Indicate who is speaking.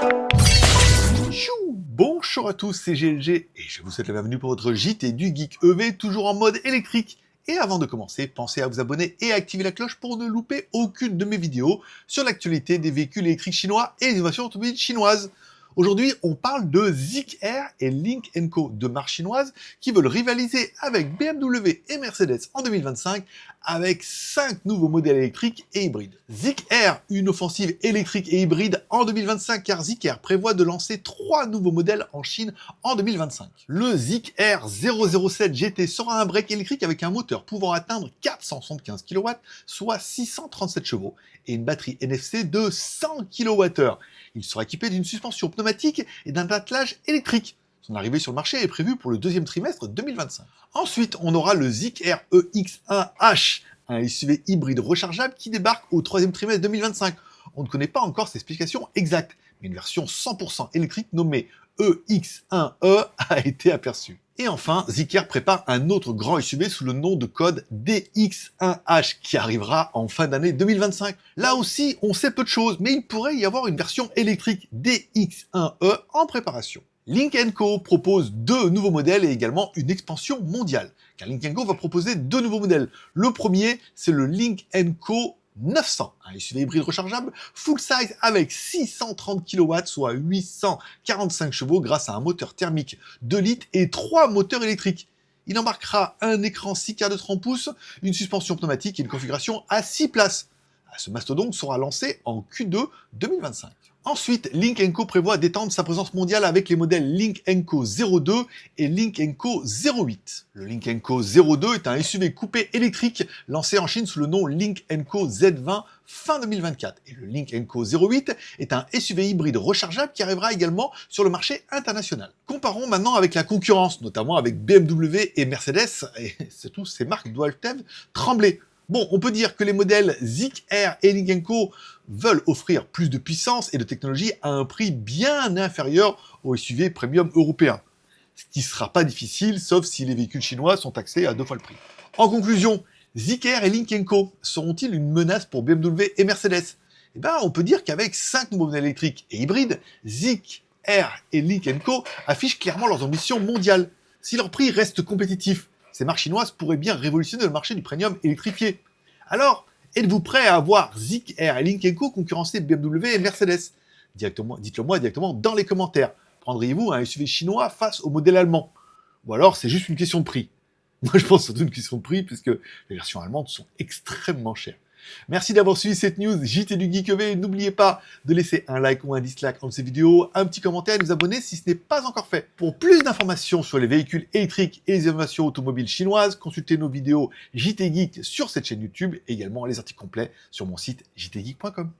Speaker 1: Tchou. Bonjour à tous, c'est GLG et je vous souhaite la bienvenue pour votre JT du Geek EV, toujours en mode électrique. Et avant de commencer, pensez à vous abonner et à activer la cloche pour ne louper aucune de mes vidéos sur l'actualité des véhicules électriques chinois et des innovations automobiles chinoises. Aujourd'hui, on parle de Zeekr Air et Lynk & Co, deux marques chinoises qui veulent rivaliser avec BMW et Mercedes en 2025 avec 5 nouveaux modèles électriques et hybrides. Zeekr Air, une offensive électrique et hybride en 2025 car Zeekr prévoit de lancer 3 nouveaux modèles en Chine en 2025. Le Zeekr Air 007 GT sera un break électrique avec un moteur pouvant atteindre 475 kW, soit 637 chevaux, et une batterie NFC de 100 kWh. Il sera équipé d'une suspension pneumatique et d'un attelage électrique. Son arrivée sur le marché est prévue pour le deuxième trimestre 2025. Ensuite, on aura le Zeekr EX1H, un SUV hybride rechargeable qui débarque au troisième trimestre 2025. On ne connaît pas encore ses spécifications exactes, mais une version 100% électrique nommée EX1E a été aperçue. Et enfin, Zeekr prépare un autre grand SUV sous le nom de code DX1H qui arrivera en fin d'année 2025. Là aussi, on sait peu de choses, mais il pourrait y avoir une version électrique DX1E en préparation. Lynk & Co propose 2 nouveaux modèles et également une expansion mondiale. Car Lynk & Co va proposer 2 nouveaux modèles. Le premier, c'est le Lynk & Co 900, un SUV hybride rechargeable full size avec 630 kW, soit 845 chevaux grâce à un moteur thermique 2 litres et 3 moteurs électriques. Il embarquera un écran 6K de 30 pouces, une suspension pneumatique et une configuration à 6 places. Ce mastodonte sera lancé en Q2 2025. Ensuite, Lynk & Co prévoit d'étendre sa présence mondiale avec les modèles Lynk & Co 02 et Lynk & Co 08. Le Lynk & Co 02 est un SUV coupé électrique lancé en Chine sous le nom Lynk & Co Z20 fin 2024. Et le Lynk & Co 08 est un SUV hybride rechargeable qui arrivera également sur le marché international. Comparons maintenant avec la concurrence, notamment avec BMW et Mercedes, et surtout ces marques doivent-elles trembler. Bon, on peut dire que les modèles Zeekr Air et Lynk & Co veulent offrir plus de puissance et de technologie à un prix bien inférieur aux SUV premium européens. Ce qui ne sera pas difficile, sauf si les véhicules chinois sont taxés à 2 fois le prix. En conclusion, Zeekr Air et Lynk & Co seront-ils une menace pour BMW et Mercedes? Eh bien, on peut dire qu'avec 5 nouveaux modèles électriques et hybrides, Zeekr Air et Lynk & Co affichent clairement leurs ambitions mondiales. Si leur prix reste compétitif, ces marques chinoises pourraient bien révolutionner le marché du premium électrifié. Alors, êtes-vous prêt à voir Zeekr Air et Lynk & Co concurrencer BMW et Mercedes? Dites-le moi directement dans les commentaires. Prendriez-vous un SUV chinois face au modèle allemand? Ou alors c'est juste une question de prix? Moi je pense que c'est une question de prix puisque les versions allemandes sont extrêmement chères. Merci d'avoir suivi cette news JT du Geek EV. N'oubliez pas de laisser un like ou un dislike en ces vidéos, un petit commentaire et de vous abonner si ce n'est pas encore fait. Pour plus d'informations sur les véhicules électriques et les innovations automobiles chinoises, consultez nos vidéos JT Geek sur cette chaîne YouTube et également les articles complets sur mon site jtgeek.com.